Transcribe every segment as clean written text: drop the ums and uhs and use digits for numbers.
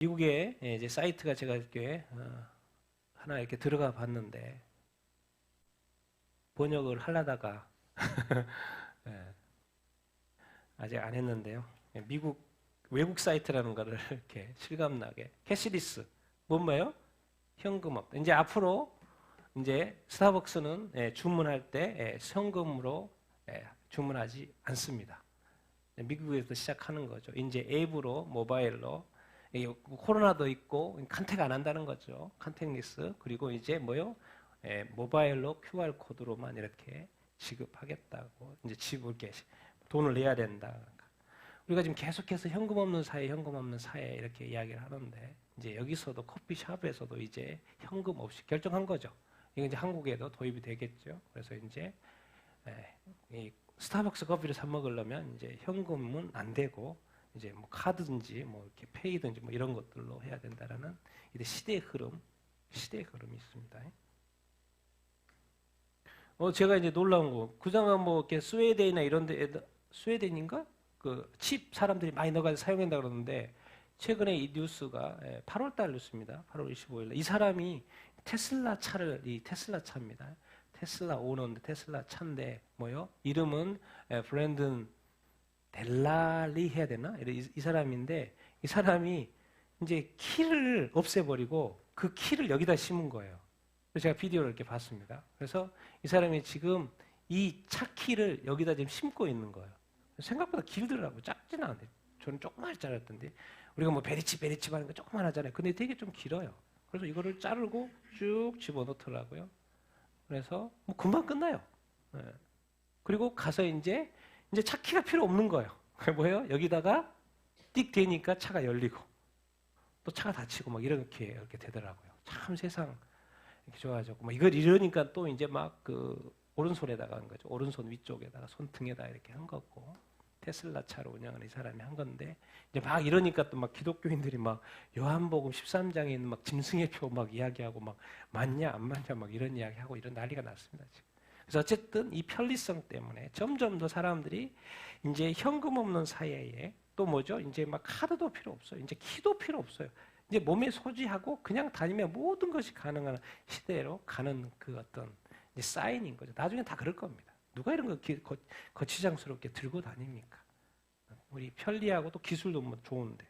미국에 이제 사이트가 제가 이렇게 하나 이렇게 들어가 봤는데 번역을 하려다가 예, 아직 안 했는데요. 미국 외국 사이트라는 거를 이렇게 실감나게 캐시리스 뭐예요? 현금업. 이제 앞으로 이제 스타벅스는 주문할 때 현금으로 주문하지 않습니다. 미국에서 시작하는 거죠. 이제 앱으로 모바일로 코로나도 있고 컨택 안 한다는 거죠. 컨택리스. 그리고 이제 모바일로 QR 코드로만 이렇게 지급하겠다고 이제 이렇게 돈을 내야 된다. 우리가 지금 계속해서 현금 없는 사회 이렇게 이야기를 하는데 이제 여기서도 커피숍에서도 이제 현금 없이 결정한 거죠. 이거 이제 한국에도 도입이 되겠죠. 그래서 이제 이 스타벅스 커피를 사 먹으려면 이제 현금은 안 되고 이제 뭐 카드든지 뭐 이렇게 페이든지 뭐 이런 것들로 해야 된다라는 이제 시대의 흐름이 있습니다. 제가 이제 놀라운 거, 그장은 뭐 이렇게 스웨덴이나 이런 데 스웨덴인가 그 칩 사람들이 많이 넣어가지고 사용한다 그러는데 최근에 이 뉴스가 8월달 뉴스입니다. 8월 25일 이 사람이 테슬라 차입니다. 테슬라 오너인데 테슬라 차인데 이름은 브랜든 델라리 해야 되나? 이 사람인데 이 사람이 이제 키를 없애버리고 그 키를 여기다 심은 거예요. 그래서 제가 비디오를 이렇게 봤습니다. 그래서 이 사람이 지금 이 차 키를 여기다 지금 심고 있는 거예요. 생각보다 길더라고요. 작지는 않은데 저는 조그만 줄 알았던데 우리가 뭐 베리치 하는 거 조그만 하잖아요. 근데 되게 좀 길어요. 그래서 이거를 자르고 쭉 집어넣더라고요. 그래서 뭐 금방 끝나요. 네. 그리고 가서 이제 차 키가 필요 없는 거예요. 뭐예요? 여기다가 띡 대니까 차가 열리고 또 차가 닫히고 막 이렇게 되더라고요. 참 세상 이렇게 좋아졌고 뭐 이걸 이러니까 또 이제 막 그 오른손에다가 한 거죠. 오른손 위쪽에다가 손등에다 이렇게 한 거고 테슬라 차로 운영하는 이 사람이 한 건데 이제 막 이러니까 또 막 기독교인들이 막 요한복음 13장에 있는 막 짐승의 표 막 이야기하고 막 맞냐 안 맞냐 막 이런 이야기하고 이런 난리가 났습니다. 지금. 그래서 어쨌든 이 편리성 때문에 점점 더 사람들이 이제 현금 없는 사회에 또 이제 막 카드도 필요 없어요. 이제 키도 필요 없어요. 이제 몸에 소지하고 그냥 다니면 모든 것이 가능한 시대로 가는 그 어떤 이제 사인인 거죠. 나중에 다 그럴 겁니다. 누가 이런 거 거치장스럽게 들고 다닙니까? 우리 편리하고 또 기술도 뭐 좋은데.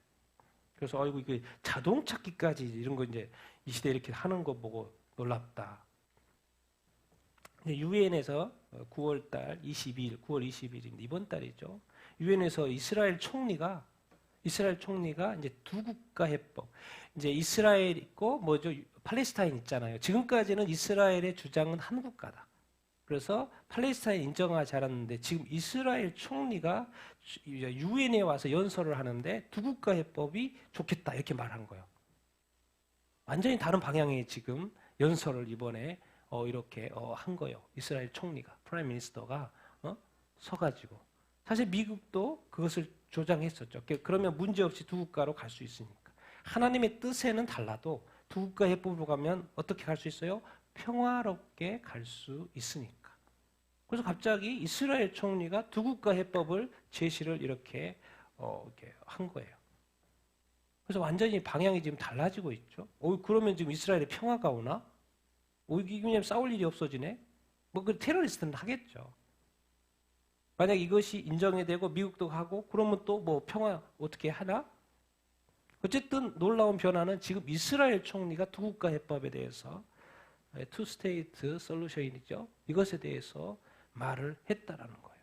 그래서 이게 자동 찾기까지 이런 거 이제 이 시대에 이렇게 하는 거 보고 놀랍다. 유엔에서 9월 22일입니다. 이번 달이죠. 유엔에서 이스라엘 총리가 이제 두 국가 해법. 이제 이스라엘 있고 팔레스타인 있잖아요. 지금까지는 이스라엘의 주장은 한 국가다. 그래서 팔레스타인 인정하지 않았는데 지금 이스라엘 총리가 유엔에 와서 연설을 하는데 두 국가 해법이 좋겠다 이렇게 말한 거예요. 완전히 다른 방향의 지금 연설을 이번에 이렇게 한 거예요. 이스라엘 총리가 프라임 미니스터가 서가지고 사실 미국도 그것을 조장했었죠. 그러면 문제없이 두 국가로 갈 수 있으니까. 하나님의 뜻에는 달라도 두 국가 해법으로 가면 어떻게 갈 수 있어요? 평화롭게 갈 수 있으니까. 그래서 갑자기 이스라엘 총리가 두 국가 해법을 제시를 이렇게 한 거예요. 그래서 완전히 방향이 지금 달라지고 있죠. 그러면 지금 이스라엘에 평화가 오나? 이게 싸울 일이 없어지네? 그 테러리스트는 하겠죠. 만약 이것이 인정이 되고 미국도 하고 그러면 또 평화 어떻게 하나? 어쨌든 놀라운 변화는 지금 이스라엘 총리가 두 국가 해법에 대해서 투 스테이트 솔루션이죠. 이것에 대해서 말을 했다라는 거예요.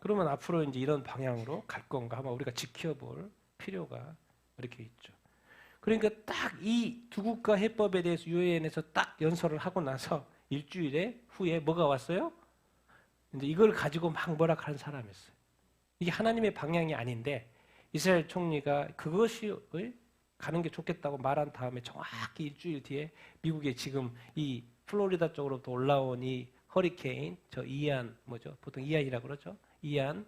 그러면 앞으로 이제 이런 방향으로 갈 건가 아마 우리가 지켜볼 필요가 이렇게 있죠. 그러니까 딱 이 두 국가 해법에 대해서 유엔에서 딱 연설을 하고 나서 일주일 후에 뭐가 왔어요? 이제 이걸 가지고 막 하는 사람이 있어요. 이게 하나님의 방향이 아닌데 이스라엘 총리가 그것이 가는 게 좋겠다고 말한 다음에 정확히 일주일 뒤에 미국에 지금 이 플로리다 쪽으로부터 올라온 이 허리케인, 이안 보통 이안이라고 그러죠. 이안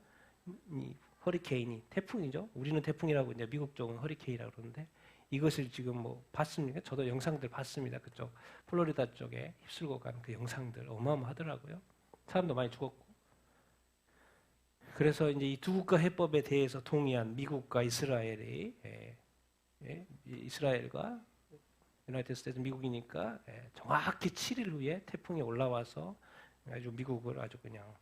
이 허리케인이 태풍이죠. 우리는 태풍이라고 이제 미국 쪽은 허리케인이라고 그러는데 이것을 지금 봤습니까? 저도 영상들 봤습니다. 그쪽 플로리다 쪽에 휩쓸고 간 그 영상들 어마어마하더라고요. 사람도 많이 죽었고. 그래서 이제 이 두 국가 해법에 대해서 동의한 미국과 이스라엘이 이스라엘과 유나이티드 스테이트 미국이니까 정확히 7일 후에 태풍이 올라와서 아주 미국을 아주 그냥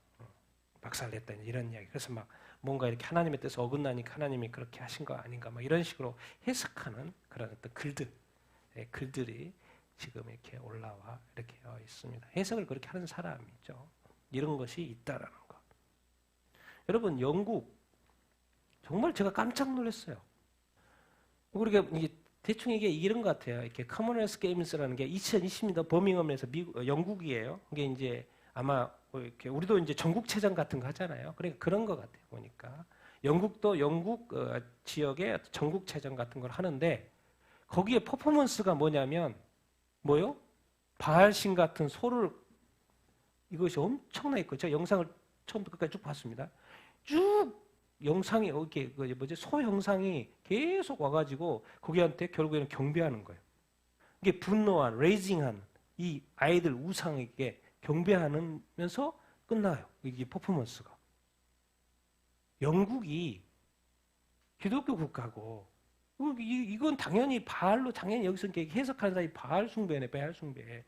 박살냈다 이런 이야기. 그래서 막 뭔가 이렇게 하나님의 뜻에 어긋나니까 하나님이 그렇게 하신 거 아닌가 막 이런 식으로 해석하는 그런 어떤 글들이 지금 이렇게 올라와 이렇게 있습니다. 해석을 그렇게 하는 사람이죠. 이런 것이 있다라는 거. 여러분 영국 정말 제가 깜짝 놀랐어요. 우리가 이게 대충 이게 이런 것 같아요. 이렇게 커먼웰스 게임스라는 게 2020년도 버밍엄에서 영국이에요. 이게 이제 아마 이렇게 우리도 이제 전국체전 같은 거 하잖아요. 그러니까 그런 것 같아요. 보니까 영국도 영국 지역의 전국체전 같은 걸 하는데 거기에 퍼포먼스가 뭐냐면 뭐요? 바알신 같은 소를 이것이 엄청나게 있고 제가 영상을 처음부터 끝까지 쭉 봤습니다. 쭉 영상이 이렇게 소 영상이 계속 와가지고 거기한테 결국에는 경배하는 거예요. 이게 분노한, 레이징한 이 아이들 우상에게 경배하면서 끝나요. 이게 퍼포먼스가. 영국이 기독교 국가고 이건 당연히 바알로 당연히 여기서 이렇게 해석하는 사람이 바알 숭배네, 바알 숭배.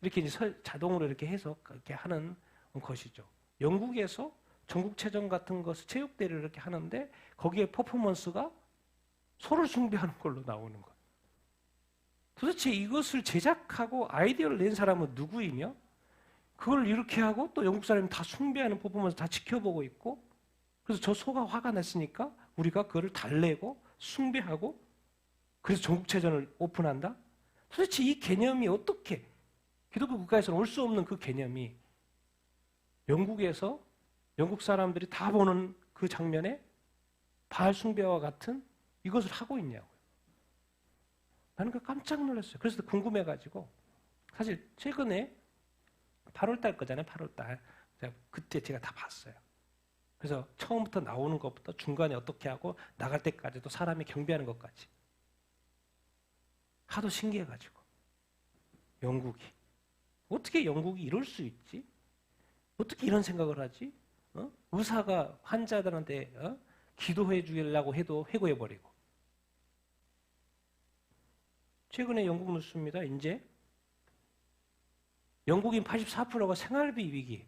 이렇게 이제 자동으로 이렇게 해석 이렇게 하는 것이죠. 영국에서 전국체전 같은 것을 체육대회를 이렇게 하는데 거기에 퍼포먼스가 소를 숭배하는 걸로 나오는 거예요. 도대체 이것을 제작하고 아이디어를 낸 사람은 누구이며 그걸 이렇게 하고 또 영국 사람이 다 숭배하는 퍼포먼스 다 지켜보고 있고 그래서 저 소가 화가 났으니까 우리가 그거를 달래고 숭배하고 그래서 전국체전을 오픈한다? 도대체 이 개념이 어떻게 기독교 국가에서는 올 수 없는 그 개념이 영국에서 영국 사람들이 다 보는 그 장면에 바알 숭배와 같은 이것을 하고 있냐고요. 나는 그 깜짝 놀랐어요. 그래서 궁금해가지고 사실 최근에 8월달 거잖아요. 8월달. 그때 제가 다 봤어요. 그래서 처음부터 나오는 것부터 중간에 어떻게 하고 나갈 때까지도 사람이 경배하는 것까지. 하도 신기해가지고. 영국이. 어떻게 영국이 이럴 수 있지? 어떻게 이런 생각을 하지? 의사가 환자들한테 기도해 주려고 해도 해고해버리고. 최근에 영국 뉴스입니다. 이제 영국인 84%가 생활비 위기.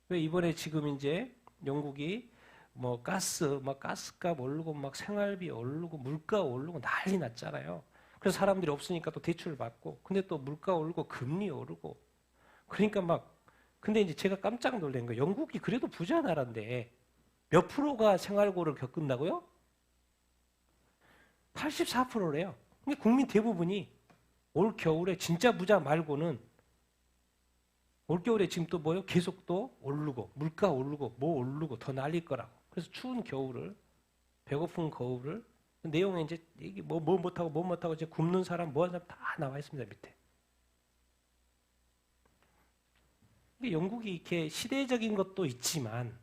왜 이번에 지금 이제 영국이 뭐 가스값 오르고 막 생활비 오르고 물가 오르고 난리 났잖아요. 그래서 사람들이 없으니까 또 대출을 받고 근데 또 물가 오르고 금리 오르고 그러니까 근데 이제 제가 깜짝 놀란 거예요. 영국이 그래도 부자 나라인데 몇 프로가 생활고를 겪는다고요? 84%래요. 근데 국민 대부분이 올 겨울에 진짜 부자 말고는 올 겨울에 지금 또 뭐요? 계속 또 오르고 물가 오르고 뭐 오르고 더 날릴 거라고. 그래서 추운 겨울을 배고픈 거울을 내용에 이제 뭐 못하고 이제 굶는 사람 뭐 하는 사람 다 나와 있습니다 밑에. 영국이 이렇게 시대적인 것도 있지만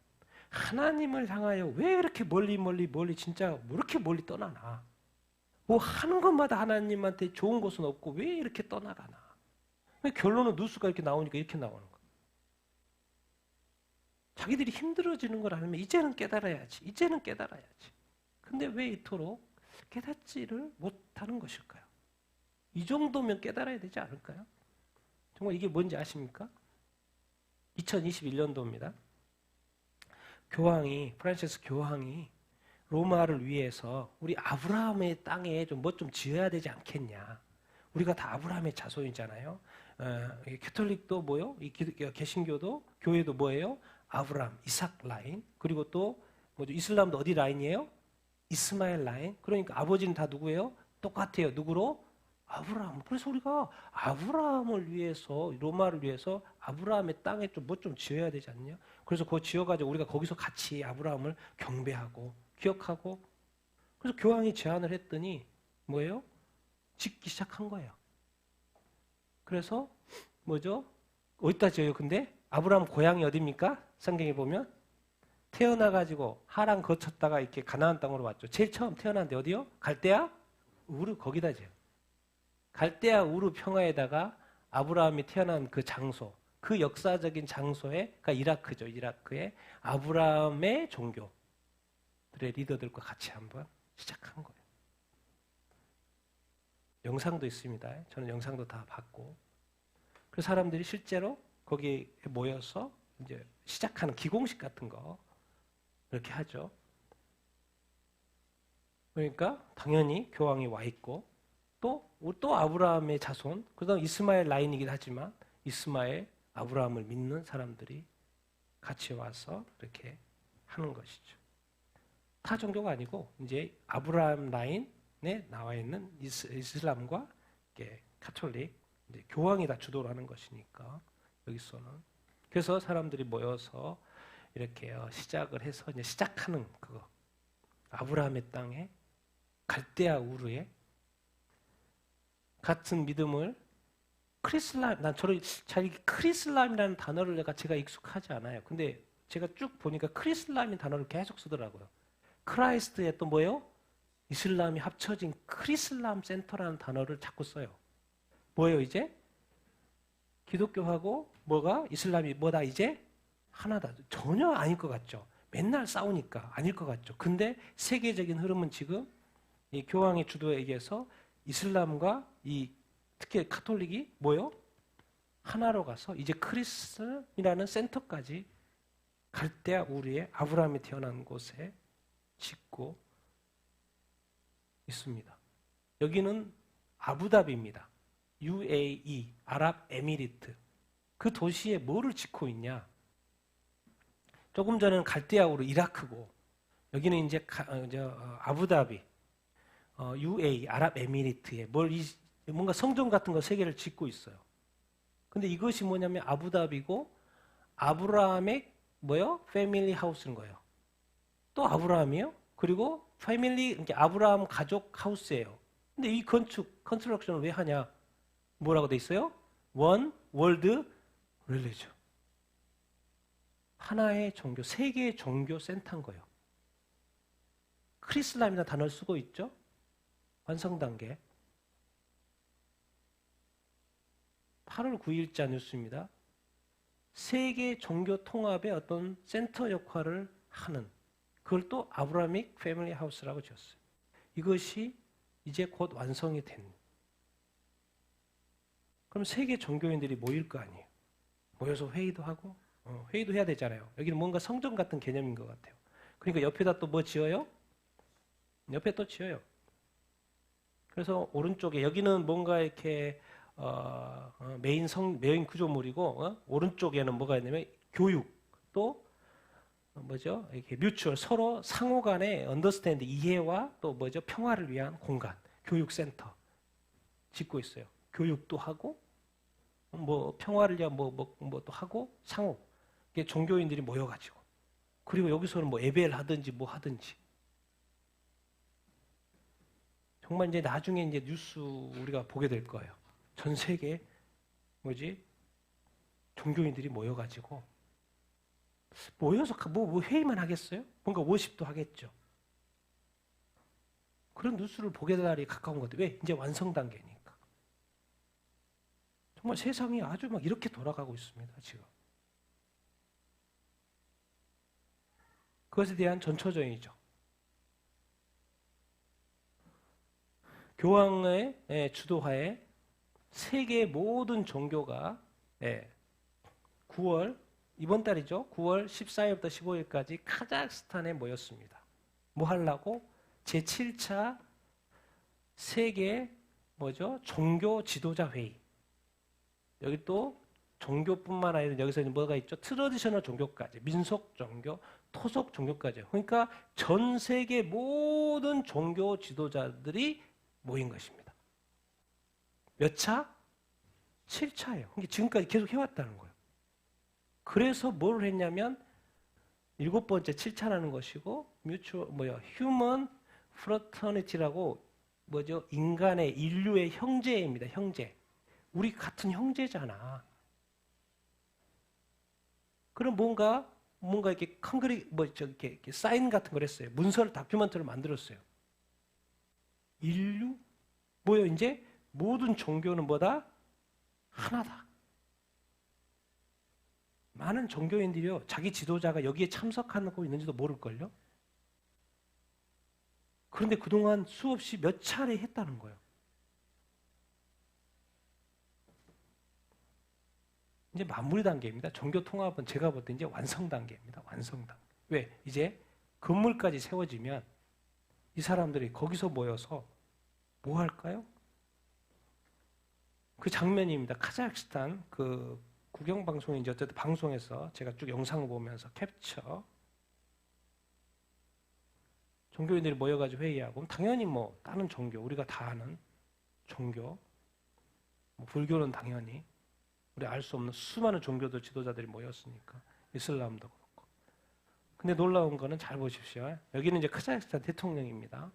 하나님을 향하여 왜 이렇게 멀리 진짜 뭐 이렇게 멀리 떠나나? 뭐 하는 것마다 하나님한테 좋은 것은 없고 왜 이렇게 떠나가나? 결론은 뉴스가 이렇게 나오니까 이렇게 나오는 거야. 자기들이 힘들어지는 걸 알면 이제는 깨달아야지. 근데 왜 이토록 깨닫지를 못하는 것일까요? 이 정도면 깨달아야 되지 않을까요? 정말 이게 뭔지 아십니까? 2021년도입니다. 프란시스 교황이 로마를 위해서 우리 아브라함의 땅에 뭐 좀 지어야 되지 않겠냐. 우리가 다 아브라함의 자손이잖아요. 캐톨릭도 뭐요? 개신교도 교회도 뭐예요? 아브라함, 이삭 라인. 그리고 또 뭐죠? 이슬람도 어디 라인이에요? 이스마엘 라인. 그러니까 아버지는 다 누구예요? 똑같아요. 누구로? 아브라함. 그래서 우리가 아브라함을 위해서 로마를 위해서 아브라함의 땅에 좀 뭐 좀 지어야 되지 않냐? 그래서 그거 지어가지고 우리가 거기서 같이 아브라함을 경배하고 기억하고 그래서 교황이 제안을 했더니 뭐예요? 짓기 시작한 거예요. 그래서 뭐죠? 어디다 지어요? 근데 아브라함 고향이 어디입니까? 성경에 보면 태어나가지고 하란 거쳤다가 이렇게 가나안 땅으로 왔죠. 제일 처음 태어났는데 어디요? 갈대아 우르 거기다 지어요. 갈대아 우르 평화에다가 아브라함이 태어난 그 장소 그 역사적인 장소에, 그러니까 이라크죠. 이라크의 아브라함의 종교들의 리더들과 같이 한번 시작한 거예요. 영상도 있습니다. 저는 영상도 다 봤고. 그 사람들이 실제로 거기에 모여서 이제 시작하는 기공식 같은 거 이렇게 하죠. 그러니까 당연히 교황이 와 있고 또 아브라함의 자손, 그다음 이스마엘 라인이긴 하지만 이스마엘, 아브라함을 믿는 사람들이 같이 와서 이렇게 하는 것이죠. 타 종교가 아니고 이제 아브라함 라인에 나와 있는 이슬람과 카톨릭, 이제 교황이 다 주도를 하는 것이니까 여기서는. 그래서 사람들이 모여서 이렇게 시작을 해서 이제 시작하는 그거. 아브라함의 땅에 갈대아 우르에 같은 믿음을 크리슬람, 난 저를 잘 크리슬람이라는 단어를 제가 익숙하지 않아요. 근데 제가 쭉 보니까 크리슬람인 단어를 계속 쓰더라고요. 크라이스트에 또 뭐예요? 이슬람이 합쳐진 크리슬람 센터라는 단어를 자꾸 써요. 뭐예요 이제? 기독교하고 뭐가 이슬람이 뭐다 이제? 하나다. 전혀 아닐 것 같죠. 맨날 싸우니까 아닐 것 같죠. 근데 세계적인 흐름은 지금 이 교황의 주도에 의해서 이슬람과 이 특히 카톨릭이 뭐요? 하나로 가서 이제 크리스이라는 센터까지 갈대아 우르에 아브라함이 태어난 곳에 짓고 있습니다. 여기는 아부다비입니다. UAE, 아랍에미리트. 그 도시에 뭐를 짓고 있냐? 조금 전에는 갈대아 우르 이라크고 여기는 이제 아부다비, UAE, 아랍에미리트에 뭔가 성전 같은 거 세 개를 짓고 있어요. 근데 이것이 뭐냐면 아부다비고 아브라함의 뭐요? 패밀리 하우스인 거예요. 또 아브라함이요? 그리고 패밀리, 그러니까 아브라함 가족 하우스예요. 근데 이 컨스트럭션을 왜 하냐? 뭐라고 돼 있어요? 원 월드 릴리전. 하나의 종교, 세계의 종교 센터인 거예요. 크리슬람이라는 단어를 쓰고 있죠? 완성 단계. 8월 9일자 뉴스입니다. 세계 종교 통합의 어떤 센터 역할을 하는, 그걸 또 아브라믹 패밀리 하우스라고 지었어요. 이것이 이제 곧 완성이 된. 그럼 세계 종교인들이 모일 거 아니에요. 모여서 회의도 하고, 회의도 해야 되잖아요. 여기는 뭔가 성전 같은 개념인 것 같아요. 그러니까 옆에다 또 뭐 지어요? 옆에 또 지어요. 그래서 오른쪽에 여기는 뭔가 이렇게 메인 구조물이고 오른쪽에는 뭐가 있냐면 교육, 또 뭐죠? 이렇게 뮤추얼, 서로 상호 간의 언더스탠드, 이해와 또 뭐죠? 평화를 위한 공간, 교육센터 짓고 있어요. 교육도 하고 뭐 평화를 위한 또 하고 상호. 이게 종교인들이 모여가지고, 그리고 여기서는 뭐 예배를 하든지 뭐 하든지. 정말 이제 나중에 이제 뉴스 우리가 보게 될 거예요. 전 세계 종교인들이 모여가지고 모여서 뭐 회의만 하겠어요? 뭔가 워십도 하겠죠. 그런 뉴스를 보게 될 날이 가까운 것 같아요. 왜? 이제 완성 단계니까. 정말 세상이 아주 막 이렇게 돌아가고 있습니다. 지금. 그것에 대한 전초전이죠. 교황의 주도하에 세계 모든 종교가 9월, 이번 달이죠. 9월 14일부터 15일까지 카자흐스탄에 모였습니다. 뭐 하려고? 제7차 세계 종교 지도자 회의. 여기 또 종교뿐만 아니라 여기서 뭐가 있죠? 트래디셔널 종교까지, 민속 종교, 토속 종교까지. 그러니까 전 세계 모든 종교 지도자들이 모인 것입니다. 몇 차? 7차예요. 그러니까 지금까지 계속 해왔다는 거예요. 그래서 뭘 했냐면 7번째 7차라는 것이고 휴먼 프로터니티라고 인간의 인류의 형제입니다. 형제. 우리 같은 형제잖아. 그럼 뭔가 이렇게 이렇게 사인 같은 걸 했어요. 문서를 다큐멘터를 만들었어요. 인류 이제 모든 종교는 뭐다? 하나다. 많은 종교인들이요, 자기 지도자가 여기에 참석하고 있는지도 모를걸요? 그런데 그동안 수없이 몇 차례 했다는 거예요. 이제 마무리 단계입니다. 종교 통합은 제가 볼 때 이제 완성 단계입니다. 완성 단계. 왜? 이제 건물까지 세워지면 이 사람들이 거기서 모여서 뭐 할까요? 그 장면입니다. 카자흐스탄 그 국영방송인지 어쨌든 방송에서 제가 쭉 영상을 보면서 캡처. 종교인들이 모여가지고 회의하고, 당연히 뭐 다른 종교, 우리가 다 아는 종교, 뭐 불교는 당연히 우리 알 수 없는 수많은 종교들 지도자들이 모였으니까, 이슬람도 그렇고. 근데 놀라운 거는 잘 보십시오. 여기는 이제 카자흐스탄 대통령입니다.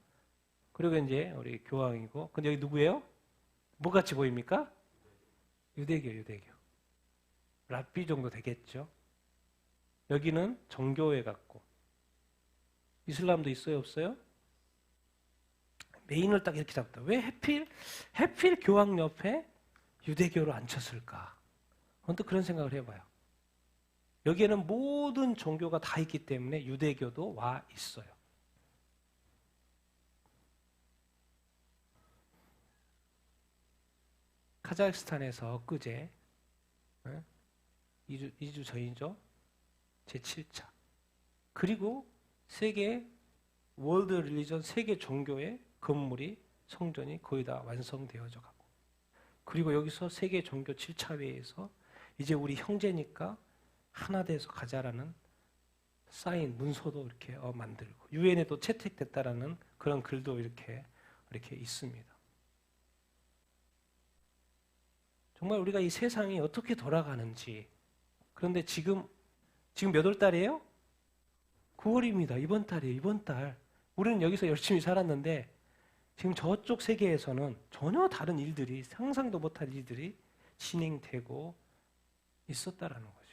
그리고 이제 우리 교황이고, 근데 여기 누구예요? 뭐 같이 보입니까? 유대교, 유대교. 랍비 정도 되겠죠. 여기는 정교회 같고, 이슬람도 있어요, 없어요? 메인을 딱 이렇게 잡다. 왜 해필 교황 옆에 유대교를 앉혔을까? 언뜻 그런 생각을 해봐요. 여기에는 모든 종교가 다 있기 때문에 유대교도 와 있어요. 카자흐스탄에서 엊그제 2주 전이죠. 제7차. 그리고 세계 월드 릴리전, 세계 종교의 건물이, 성전이 거의 다 완성되어져 가고, 그리고 여기서 세계 종교 7차 회의에서 이제 우리 형제니까 하나 돼서 가자라는 사인, 문서도 이렇게 만들고, 유엔에도 채택됐다라는 그런 글도 이렇게 있습니다. 정말 우리가 이 세상이 어떻게 돌아가는지. 그런데 지금 몇 월 달이에요? 9월입니다. 이번 달이에요. 이번 달. 우리는 여기서 열심히 살았는데 지금 저쪽 세계에서는 전혀 다른 일들이, 상상도 못할 일들이 진행되고 있었다라는 거예요.